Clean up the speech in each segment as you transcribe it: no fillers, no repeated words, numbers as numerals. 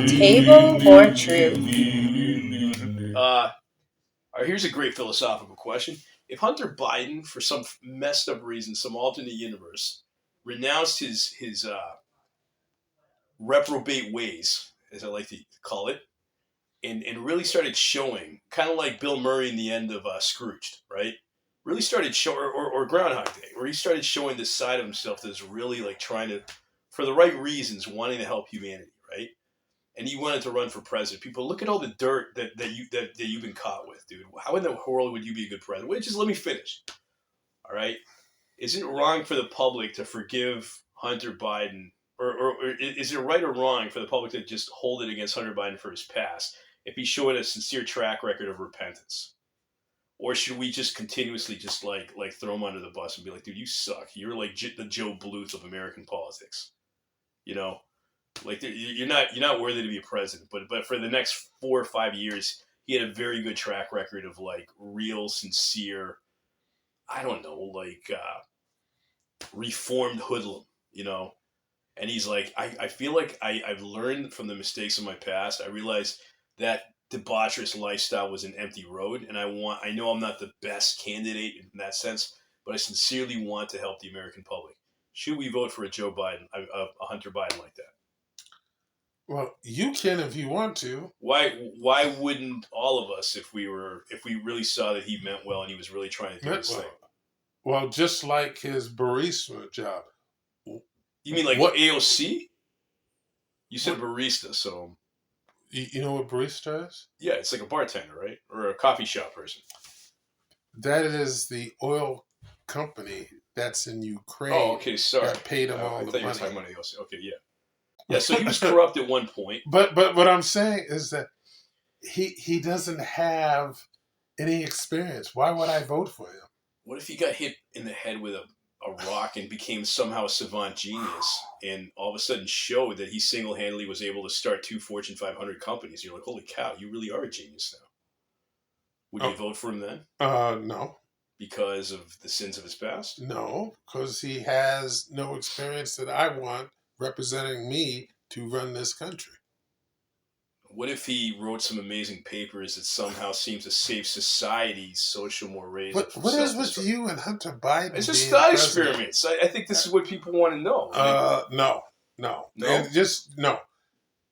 Table or truth? Here's a great philosophical question. If Hunter Biden, for some messed up reason, some alternate universe, renounced his reprobate ways, as I like to call it, and really started showing, kind of like Bill Murray in the end of Scrooged, right? Really started showing, or Groundhog Day, where he started showing this side of himself that's really like trying to, for the right reasons, wanting to help humanity, right? And he wanted to run for president. People, look at all the dirt that you've been caught with, dude. How in the world would you be a good president? Wait, just let me finish. All right. Is it wrong for the public to forgive Hunter Biden, or is it right or wrong for the public to just hold it against Hunter Biden for his past if he's showing a sincere track record of repentance? Or should we just continuously just like throw him under the bus and be like, dude, you suck. You're like the Joe Bluth of American politics. You know, like you're not worthy to be a president. But for the next 4 or 5 years, he had a very good track record of like real, sincere. I don't know, like reformed hoodlum. You know, and he's like, I feel like I've learned from the mistakes of my past. I realized that debaucherous lifestyle was an empty road, and I know I'm not the best candidate in that sense, but I sincerely want to help the American public. Should we vote for a Joe Biden, a Hunter Biden like that? Well, you can if you want to. Why wouldn't all of us, if we really saw that he meant well and he was really trying to do his thing? Well, just like his barista job. You mean like what AOC? You said barista, so you know what barista is? Yeah, it's like a bartender, right? Or a coffee shop person. That is the oil company that's in Ukraine. Oh, okay, sorry. That paid him all I the thought you were money. talking about AOC. Okay, yeah. Yeah, so he was corrupt at one point. But what I'm saying is that he doesn't have any experience. Why would I vote for him? What if he got hit in the head with a rock and became somehow a savant genius and all of a sudden showed that he single-handedly was able to start 2 Fortune 500 companies? You're like, holy cow, you really are a genius now. Would you vote for him then? No. Because of the sins of his past? No, because he has no experience that I want representing me to run this country. What if he wrote some amazing papers that somehow seem to save society's social mores? What is with you and Hunter Biden? It's just thought experiments. I think this is what people want to know. No. And just no.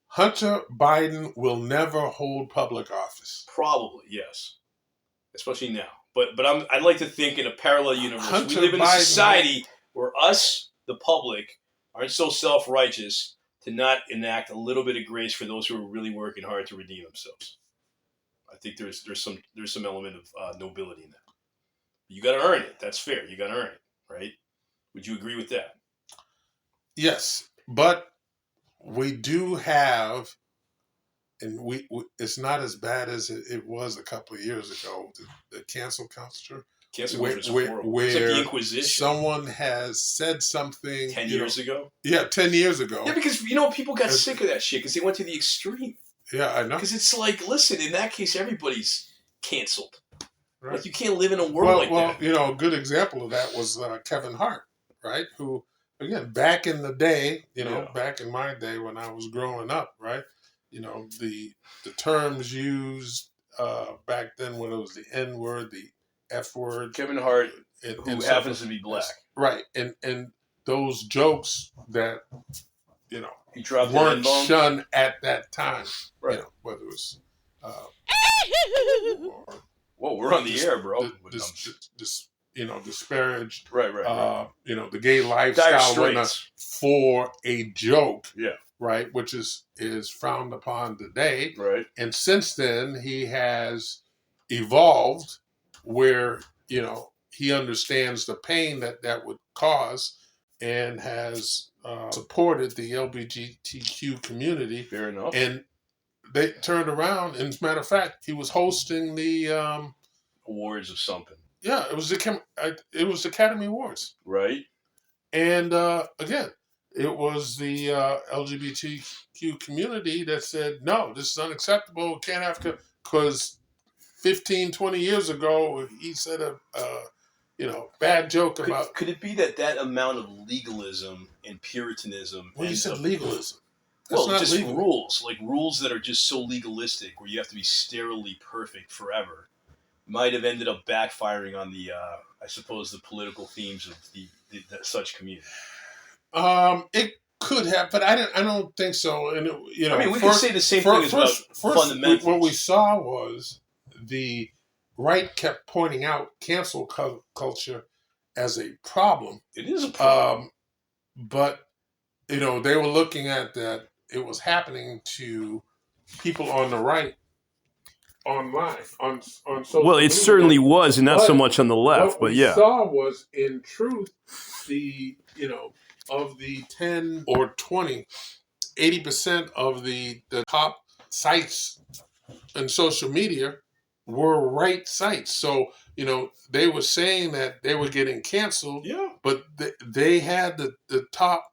Hunter Biden will never hold public office. Probably, yes. Especially now. But I'd like to think in a parallel universe. We live in a society where us, the public, aren't so self-righteous to not enact a little bit of grace for those who are really working hard to redeem themselves. I think there's some element of nobility in that. You got to earn it. That's fair. You got to earn it, right? Would you agree with that? Yes, but we do have, and we it's not as bad as it was a couple of years ago. The cancel culture. Cancel culture is horrible. Where it's like the Inquisition. Someone has said something 10 years ago. Yeah, 10 years ago. Yeah, because people got sick of that shit because they went to the extreme. Yeah, I know. Because it's like, listen, in that case, everybody's canceled. Right. Like you can't live in a world like that. Well, a good example of that was Kevin Hart, right? Who, again, back in the day, back in my day when I was growing up, right? The terms used back then when it was the N word, the F word. Kevin Hart, who happens to be black. Right. And those jokes that, he dropped weren't shunned at that time. Right. Whether it was... whoa, we're on the air, bro. Disparaged. Right. The gay lifestyle for a joke. Yeah. Right, which is frowned upon today. Right. And since then, he has evolved where, he understands the pain that would cause and has supported the LGBTQ community. Fair enough. And they turned around, and as a matter of fact, he was hosting the... awards of something. Yeah, it was the Academy Awards. Right. And again, it was the LGBTQ community that said, no, this is unacceptable. Can't have to, because 15, 20 years ago, he said bad joke about. Could it be that amount of legalism and puritanism? When you said legalism, well, just legal. rules that are just so legalistic, where you have to be sterilely perfect forever, might have ended up backfiring on the, I suppose, the political themes of the such community. It could have, but I don't think so. And I mean, we could say the same thing about fundamentals. What we saw was the right kept pointing out cancel culture as a problem. It is a problem, but they were looking at that it was happening to people on the right. Online on social well, it media. certainly was, and not so much on the left. What we saw was, in truth, the of the 10 or 20, 80% of the top sites in social media were right sites. So they were saying that they were getting canceled. Yeah, but they had the top.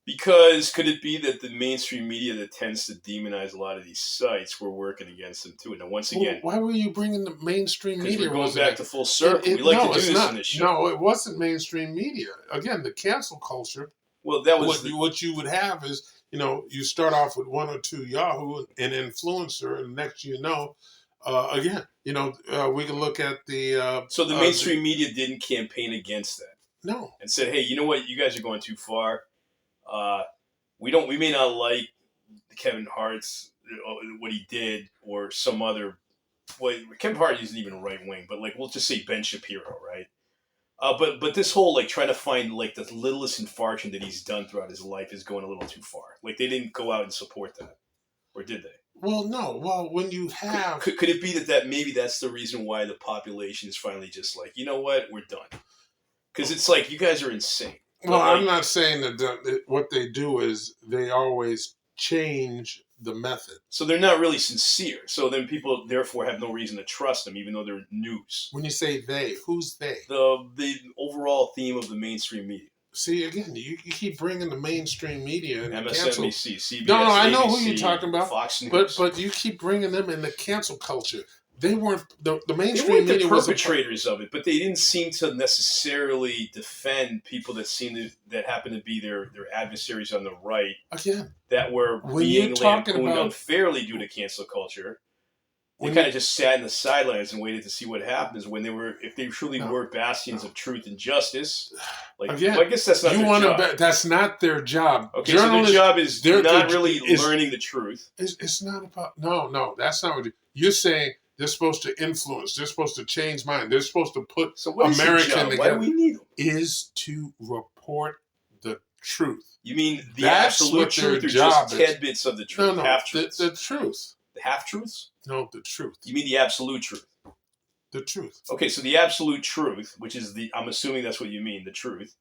Because could it be that the mainstream media that tends to demonize a lot of these sites were working against them too? Now, once again, why were you bringing the mainstream media? We're going back to full circle. We like to do this in this show. No, it wasn't mainstream media. Again, the cancel culture. Well, that was what you would have is you start off with one or two Yahoo, an influencer, and next we can look at the. So the mainstream media didn't campaign against that. No, and said, hey, you know what, you guys are going too far. We may not like Kevin Hart's what he did or some other. Well, Kevin Hart isn't even right wing, but we'll just say Ben Shapiro, right? But this whole trying to find the littlest infraction that he's done throughout his life is going a little too far. They didn't go out and support that, or did they? Well, no. Well, when you have could it be that maybe that's the reason why the population is finally just you know what, we're done, because it's you guys are insane. Well, I'm not saying that what they do is they always change the method. So they're not really sincere. So then people, therefore, have no reason to trust them, even though they're news. When you say they, who's they? The overall theme of the mainstream media. See, again, you keep bringing the mainstream media and MSNBC, CBS, No, I know ABC, who you're talking about. Fox News. But you keep bringing them in the cancel culture. They weren't the mainstream they weren't media the perpetrators of it, but they didn't seem to necessarily defend people that happen to be their adversaries on the right. Again, that were being lampooned unfairly due to cancel culture. They kind of just sat in the sidelines and waited to see what happens if they truly were bastions of truth and justice. Again, I guess that's not their job. That's not their job. Okay, so their job is not really learning the truth. It's not about no. That's not what you're saying. They're supposed to influence. They're supposed to change mind. They're supposed to put American together. Why do we need them? Is to report the truth. You mean the absolute truth, or just tidbits of the truth? No, half-truths? The truth. The half-truths? No, the truth. You mean the absolute truth? The truth. Okay, so the absolute truth, which is I'm assuming that's what you mean, the truth,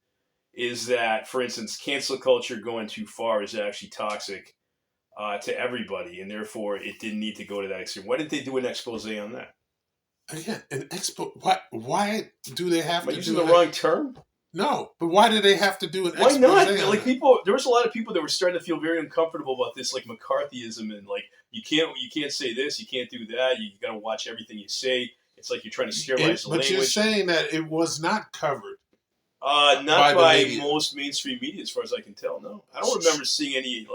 is that, for instance, cancel culture going too far is actually toxic to everybody, and therefore it didn't need to go to that extreme. Why didn't they do an expose on that? Again, an expose. Why do they have to? Am I using the wrong term? No, but why do they have to do an expose? Why not? People, there was a lot of people that were starting to feel very uncomfortable about this, McCarthyism, and you can't say this, you can't do that, you got to watch everything you say. It's like you're trying to sterilize the language. But you're saying that it was not covered. Not by most mainstream media, as far as I can tell. No, I don't remember seeing any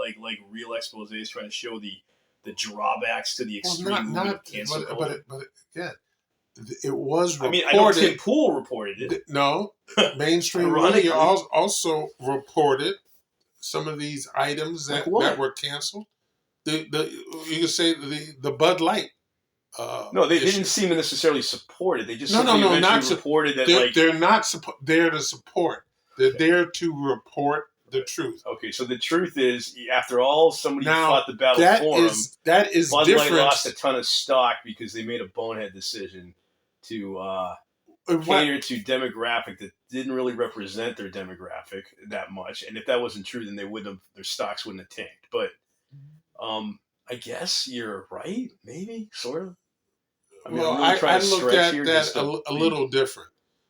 real exposés trying to show the drawbacks to the extreme of cancel culture. But again, it was reported. I know Tim Pool reported it. No, mainstream media also reported some of these items that were canceled. You can say the Bud Light. No, they didn't seem to necessarily support it. They just not reported that they're not there to support. They're there to report the truth. Okay, so the truth is, after all, somebody fought the battle for them. That is Bud different. Light lost a ton of stock because they made a bonehead decision to cater to demographic that didn't really represent their demographic that much. And if that wasn't true, then their stocks wouldn't have tanked. But I guess you're right, maybe, sort of. I looked at that a little different.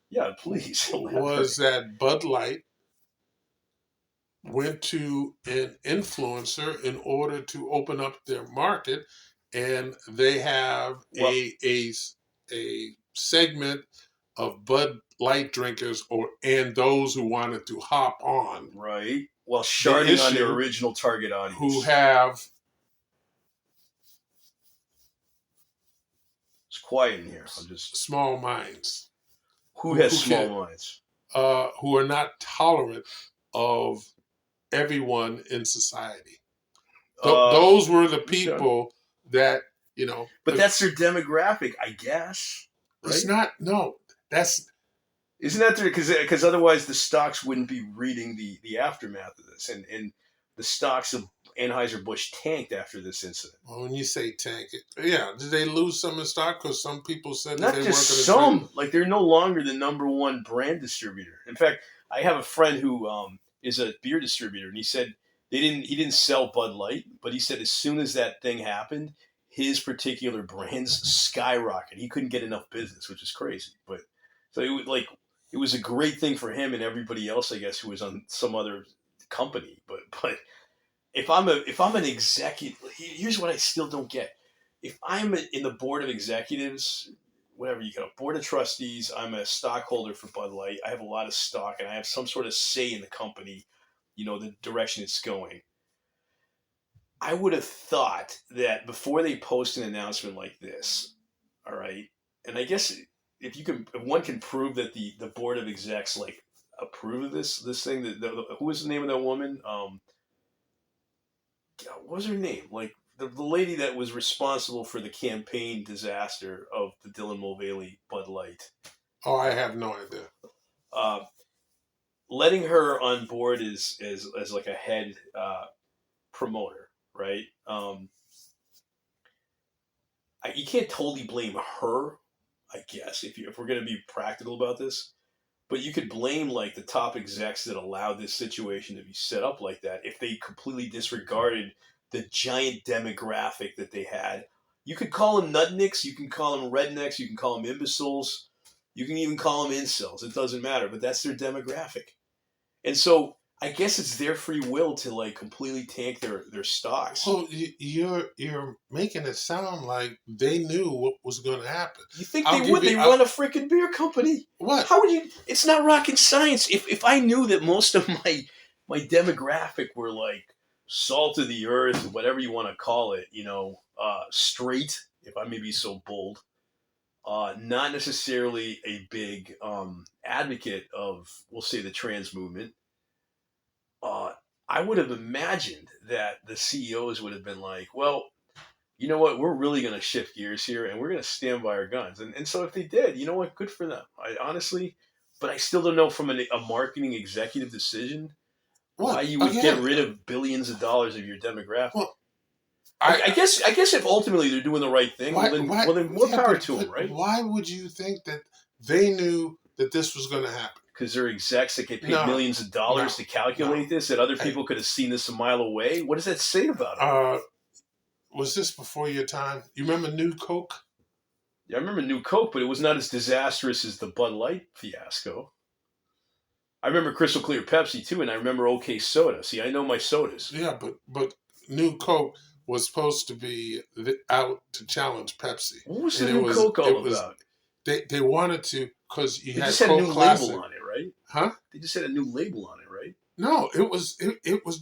Yeah, please. Was that Bud Light went to an influencer in order to open up their market, and they have a segment of Bud Light drinkers and those who wanted to hop on. Right. While sharding on their original target audience. Who have... It's quiet in here. I'm just... Small minds. Who has small minds? Who are not tolerant of everyone in society. Those were the people that, you know... But that's their demographic, I guess. Right? It's not... No. That's... Isn't that there? Because otherwise the stocks wouldn't be reading the aftermath of this. And the stocks of Anheuser-Busch tanked after this incident. Well, when you say tank, did they lose some in stock? Because some people said not that they just weren't some. Trade. Like, they're no longer the number one brand distributor. In fact, I have a friend who is a beer distributor, and he said he didn't sell Bud Light, but he said as soon as that thing happened, his particular brands skyrocketed. He couldn't get enough business, which is crazy. But so it was a great thing for him and everybody else, I guess, who was on some other company. But if I'm an executive, here's what I still don't get. If I'm in the board of executives, whatever you got, board of trustees, I'm a stockholder for Bud Light. I have a lot of stock, and I have some sort of say in the company, you know, the direction it's going. I would have thought that before they post an announcement like this, all right, and I guess if one can prove that the board of execs like approve of this thing, who was the name of that woman? What was her name? Like the lady that was responsible for the campaign disaster of the Dylan Mulvaney Bud Light. Oh, I have no idea. Letting her on board as like a head promoter, right? You can't totally blame her, I guess, if we're going to be practical about this. But you could blame like the top execs that allowed this situation to be set up like that if they completely disregarded the giant demographic that they had. You could call them nutnicks, you can call them rednecks, you can call them imbeciles, you can even call them incels. It doesn't matter, but that's their demographic. And so I guess it's their free will to like completely tank their stocks. Well, you're making it sound like they knew what was going to happen. You think they would? They run a freaking beer company. What? How would you? It's not rocket science. If I knew that most of my demographic were like salt of the earth, whatever you want to call it, you know, straight, if I may be so bold, not necessarily a big advocate of, we'll say, the trans movement. I would have imagined that the CEOs would have been like, well, you know what, we're really going to shift gears here and we're going to stand by our guns. And so if they did, you know what, good for them. But I still don't know from a marketing executive decision why you would get rid of billions of dollars of your demographic. Well, I guess if ultimately they're doing the right thing, then more power to them, right? Why would you think that they knew that this was going to happen? Because they're execs that get paid millions of dollars to calculate this, that other people could have seen this a mile away. What does that say about them? Was this before your time? You remember New Coke? Yeah, I remember New Coke, but it was not as disastrous as the Bud Light fiasco. I remember Crystal Clear Pepsi, too, and I remember OK Soda. See, I know my sodas. Yeah, but New Coke was supposed to be out to challenge Pepsi. What was the New Coke all about? They wanted to, because you had just had a new label on it, right? Huh? They just had a new label on it, right? No, it was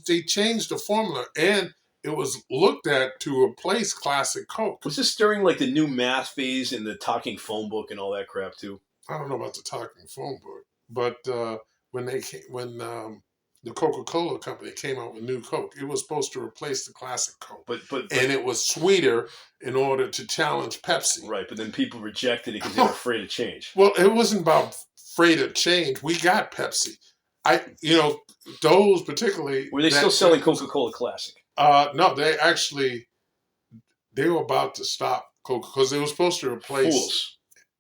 they changed the formula, and it was looked at to replace classic Coke. Was this during like the new math phase and the talking phone book and all that crap too? I don't know about the talking phone book, but when the Coca-Cola company came out with New Coke, it was supposed to replace the classic Coke. But and it was sweeter in order to challenge Pepsi. Right, but then people rejected it because they were afraid of change. Well, it wasn't about afraid of change. We got Pepsi. Those particularly. Were they still selling Coca-Cola Classic? No, they were about to stop Coca because they were supposed to replace. Fools.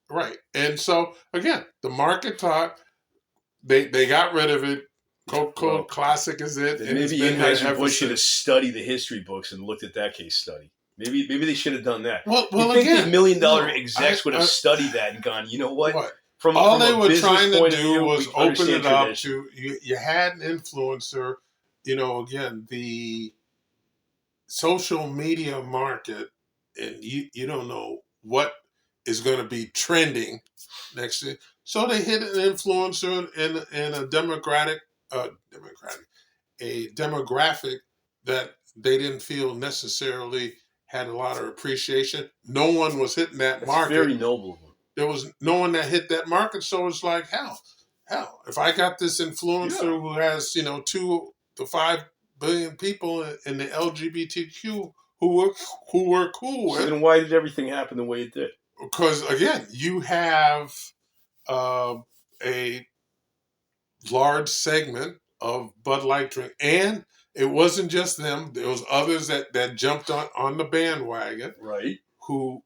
Right, and so again, the market thought they got rid of it. Coca-Cola Classic is it. And maybe Anheuser-Busch should have studied the history books and looked at that case study. Maybe they should have done that. Well, you think the $1 million execs would have studied that and gone, you know what? All they were trying to do was open it up to you had an influencer. Again, the social media market, and you don't know what is going to be trending next year. So they hit an influencer in a a demographic that they didn't feel necessarily had a lot of appreciation. No one was hitting that That's market. very noble of them. There was no one that hit that market, so it's like hell. If I got this influencer who has 2 to 5 billion people in the LGBTQ who were cool So with, then why did everything happen the way it did? because again, you have a large segment of Bud Light drink, and it wasn't just them. There was others that jumped on the bandwagon, right? Who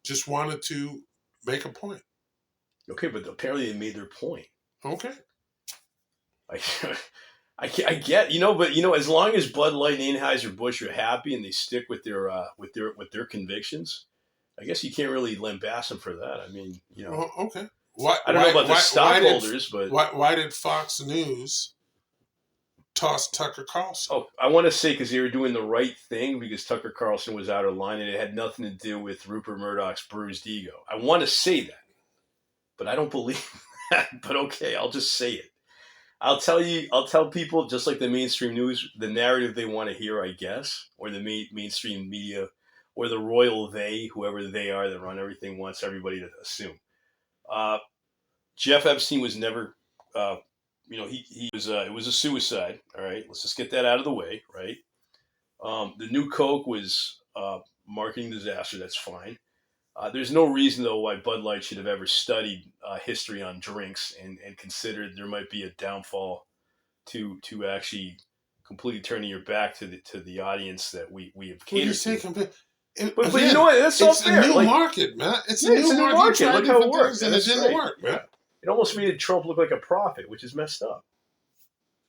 just wanted to make a point. Okay, but apparently they made their point. Okay. I get, but as long as Bud Light and Anheuser-Busch are happy and they stick with their convictions, I guess you can't really lambast them for that. I mean, Well, okay. I don't know about the stockholders, but why did Fox News toss Tucker Carlson? Oh, I want to say because they were doing the right thing because Tucker Carlson was out of line and it had nothing to do with Rupert Murdoch's bruised ego. I want to say that, but I don't believe that. But okay, I'll just say it. I'll tell people, just like the mainstream news, the narrative they want to hear, I guess, or the mainstream media, or the royal they, whoever they are that run everything, wants everybody to assume. Jeff Epstein was never, he was, it was a suicide. All right. Let's just get that out of the way. Right. The new Coke was marketing disaster. That's fine. There's no reason, though, why Bud Light should have ever studied history on drinks and considered there might be a downfall to actually completely turning your back to the audience that we have catered to. But you know what? That's all fair. It's a new market, man. It's a new market. Look how it works. And it didn't work, man. It almost made Trump look like a prophet, which is messed up.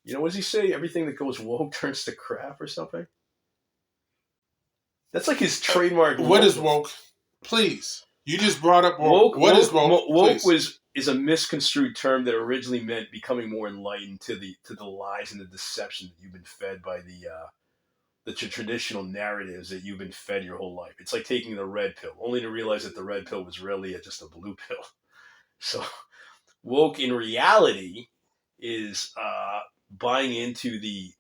What does he say? Everything that goes woke turns to crap or something? That's like his trademark. What is woke? Please. You just brought up woke. What is woke? Woke is a misconstrued term that originally meant becoming more enlightened to the lies and the deception that you've been fed by the traditional narratives that you've been fed your whole life. It's like taking the red pill, only to realize that the red pill was really just a blue pill. So woke in reality is buying into the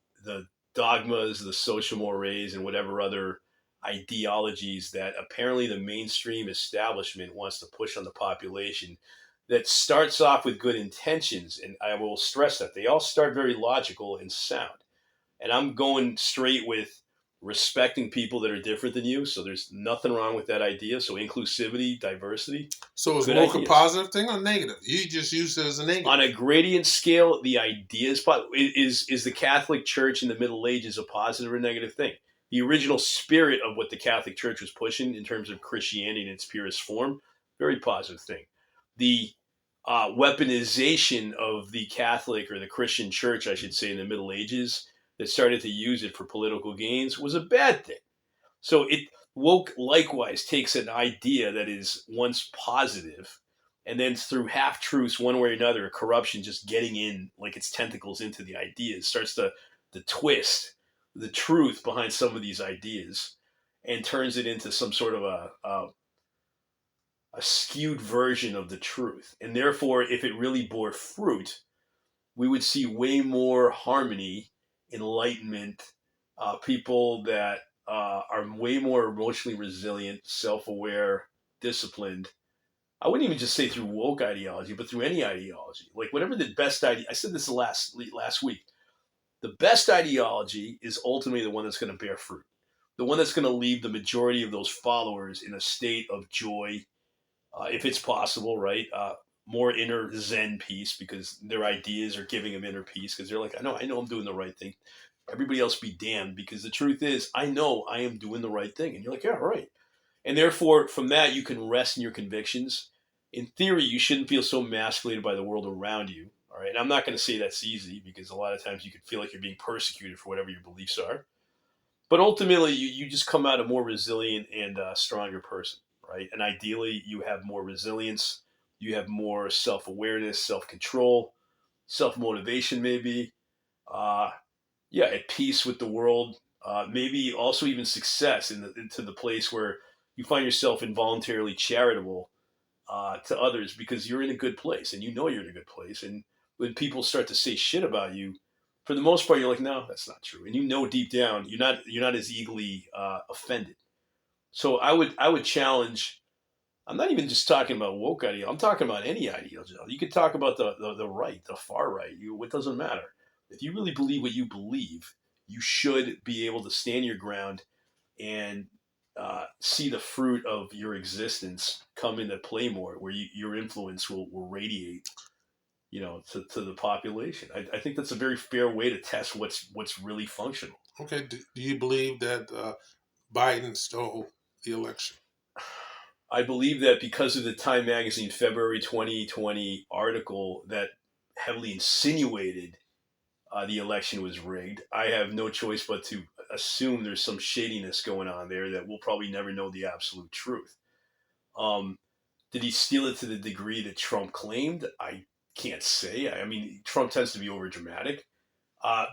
dogmas, the social mores, and whatever other ideologies that apparently the mainstream establishment wants to push on the population, that starts off with good intentions. And I will stress that they all start very logical and sound. And I'm going straight with respecting people that are different than you. So there's nothing wrong with that idea. So inclusivity, diversity. So is woke a positive thing or negative? You just use it as a negative. On a gradient scale, the idea is the Catholic Church in the Middle Ages a positive or negative thing? The original spirit of what the Catholic Church was pushing in terms of Christianity in its purest form, very positive thing. The weaponization of the Catholic or the Christian Church, I should say, in the Middle Ages that started to use it for political gains was a bad thing. So woke likewise takes an idea that is once positive and then through half-truths one way or another, corruption just getting in like its tentacles into the ideas, starts to twist the truth behind some of these ideas and turns it into some sort of a skewed version of the truth. And therefore, if it really bore fruit, we would see way more harmony, enlightenment, people that are way more emotionally resilient, self-aware, disciplined. I wouldn't even just say through woke ideology, but through any ideology. Like whatever the best idea, I said this last week, the best ideology is ultimately the one that's going to bear fruit. The one that's going to leave the majority of those followers in a state of joy, if it's possible, right? More inner Zen peace because their ideas are giving them inner peace because they're like, I know I'm doing the right thing. Everybody else be damned, because the truth is, I know I am doing the right thing. And you're like, yeah, right. And therefore, from that, you can rest in your convictions. In theory, you shouldn't feel so emasculated by the world around you. All right. And I'm not going to say that's easy because a lot of times you can feel like you're being persecuted for whatever your beliefs are. But ultimately, you just come out a more resilient and stronger person, right? And ideally, you have more resilience. You have more self-awareness, self-control, self-motivation maybe. At peace with the world. Maybe also even success into the place where you find yourself involuntarily charitable to others because you're in a good place and you're in a good place. And when people start to say shit about you, for the most part, you're like, no, that's not true. And deep down, you're not as easily offended. So I would challenge. I'm not even just talking about woke ideology. I'm talking about any ideology. You could talk about the right, the far right. It doesn't matter. If you really believe what you believe, you should be able to stand your ground and see the fruit of your existence come into play more, where your influence will radiate, to the population. I think that's a very fair way to test what's really functional. Okay, do you believe that Biden stole the election? I believe that because of the Time Magazine February 2020 article that heavily insinuated the election was rigged, I have no choice but to assume there's some shadiness going on there that we'll probably never know the absolute truth. Um, did he steal it to the degree that Trump claimed? I can't say. I mean, Trump tends to be overdramatic.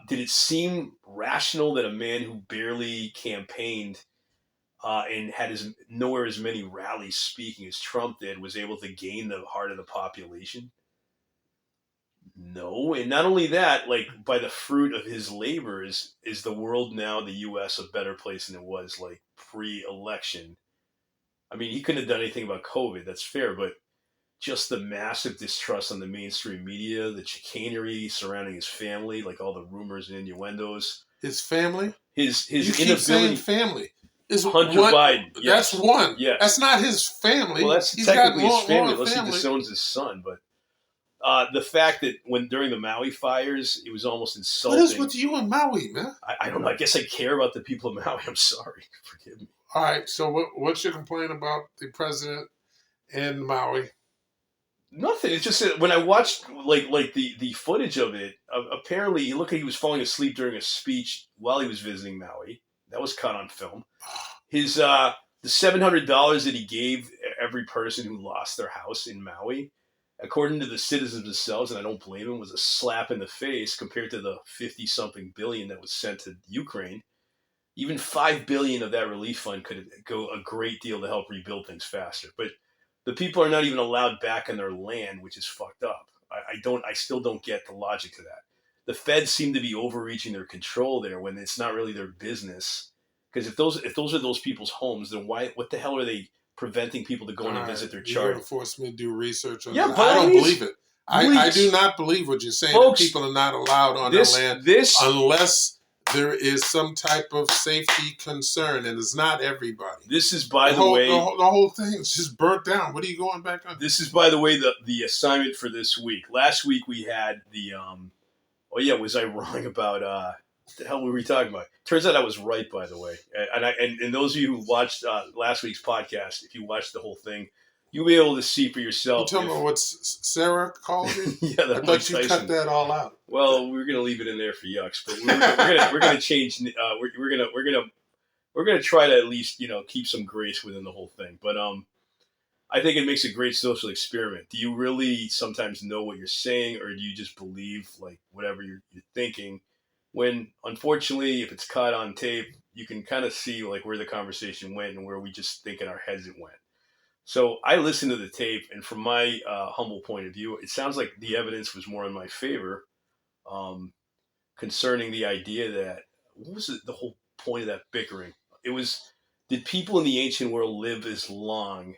Did it seem rational that a man who barely campaigned and had nowhere as many rallies speaking as Trump did was able to gain the heart of the population? No. And not only that, like by the fruit of his labors, is the world now, the U.S., a better place than it was like pre-election? I mean, he couldn't have done anything about COVID. That's fair, but just the massive distrust on the mainstream media, the chicanery surrounding his family, like all the rumors and innuendos. His family? His you keep inability. Saying family. Is Hunter Biden. Yes. That's one. Yes. That's not his family. Well, that's He's technically got his family, unless family. he disowns his son. But the fact that during the Maui fires, it was almost insulting. What is with you and Maui, man? I don't know. I guess I care about the people of Maui. I'm sorry. Forgive me. All right. So what's your complaint about the president and Maui? Nothing. It's just that when I watched like the footage of it, apparently he looked like he was falling asleep during a speech while he was visiting Maui. That was caught on film. His the $700 that he gave every person who lost their house in Maui, according to the citizens themselves, and I don't blame him, was a slap in the face compared to the 50-something billion that was sent to Ukraine. Even $5 billion of that relief fund could go a great deal to help rebuild things faster. But the people are not even allowed back on their land, which is fucked up. I still don't get the logic to that. The feds seem to be overreaching their control there when it's not really their business. Because if those are those people's homes, then what the hell are they preventing people to go in and visit their charter? You're going to force me to do research on that. I don't believe it. I do not believe what you're saying. Folks, that people are not allowed on their land unless there is some type of safety concern, and it's not everybody. This is, by the way... The whole thing is just burnt down. What are you going back on? This is, by the way, the assignment for this week. Last week we had the... was I wrong about... what the hell were we talking about? Turns out I was right, by the way. And those of you who watched last week's podcast, if you watched the whole thing, you'll be able to see for yourself. You tell me what Sarah called you? Yeah, I thought you cut that all out. Well, we're gonna leave it in there for yucks, but we're gonna change. We're gonna try to at least keep some grace within the whole thing. But I think it makes a great social experiment. Do you really sometimes know what you're saying, or do you just believe like whatever you're thinking? When unfortunately, if it's caught on tape, you can kind of see like where the conversation went and where we just think in our heads it went. So I listened to the tape, and from my humble point of view, it sounds like the evidence was more in my favor concerning the idea that, what was the whole point of that bickering? It was, did people in the ancient world live as long?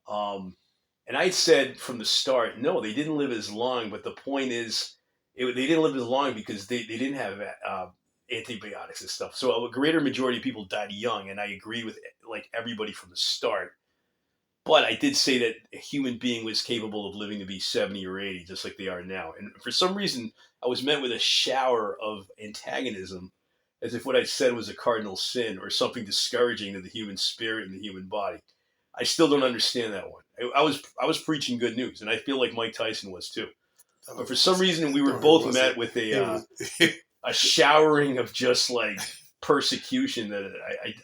And I said from the start, no, they didn't live as long, but the point is, they didn't live as long because they didn't have antibiotics and stuff. So a greater majority of people died young, and I agree with like everybody from the start. But I did say that a human being was capable of living to be 70 or 80, just like they are now. And for some reason, I was met with a shower of antagonism, as if what I said was a cardinal sin or something discouraging to the human spirit and the human body. I still don't understand that one. I was preaching good news, and I feel like Mike Tyson was too. But for some reason, we were both met with a showering of just like persecution that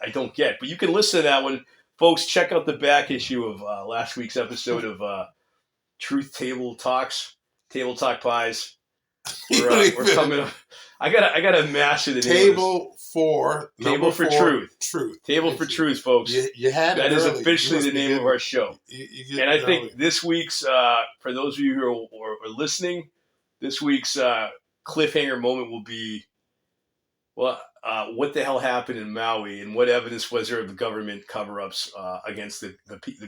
I don't get. But you can listen to that one. Folks, check out the back issue of last week's episode of Truth Table Talks, Table Talk Pies. We're coming up. I gotta master the Table for Table for Truth. Table for Truth, folks. You had that it is early. officially the name of our show. And I think this week's, for those of you who are listening, this week's cliffhanger moment will be, well, what the hell happened in Maui, and what evidence was there of the government cover-ups against the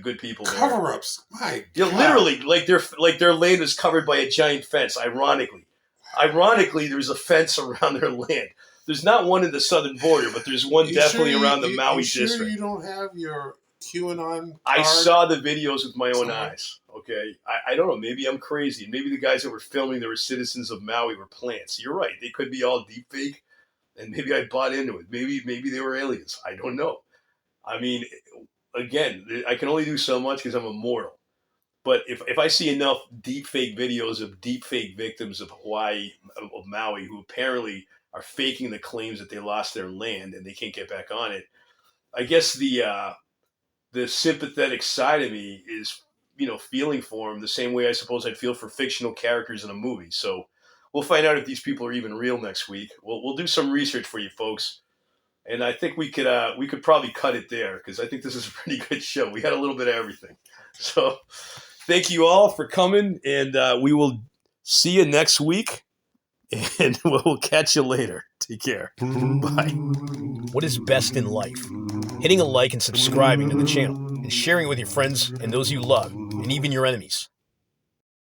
good people there? Cover-ups, my God. Literally, like their land is covered by a giant fence. Ironically, there's a fence around their land. There's not one in the southern border, but there's one definitely around the Maui district. Sure you don't have your QAnon card? I saw the videos with my own eyes. Okay, I don't know. Maybe I'm crazy. Maybe the guys that were filming that were citizens of Maui were plants. You're right. They could be all deep fake, and maybe I bought into it. Maybe they were aliens. I don't know. I mean, again, I can only do so much because I'm immortal. But if I see enough deep fake videos of deep fake victims of Hawaii, of Maui, who apparently are faking the claims that they lost their land and they can't get back on it, I guess the sympathetic side of me is, feeling for them the same way I suppose I'd feel for fictional characters in a movie. So we'll find out if these people are even real next week. We'll do some research for you folks. And I think we could probably cut it there, because I think this is a pretty good show. We had a little bit of everything. So thank you all for coming, and we will see you next week, and we'll catch you later. Take care. Bye. What is best in life? Hitting a like and subscribing to the channel, and sharing it with your friends and those you love, and even your enemies.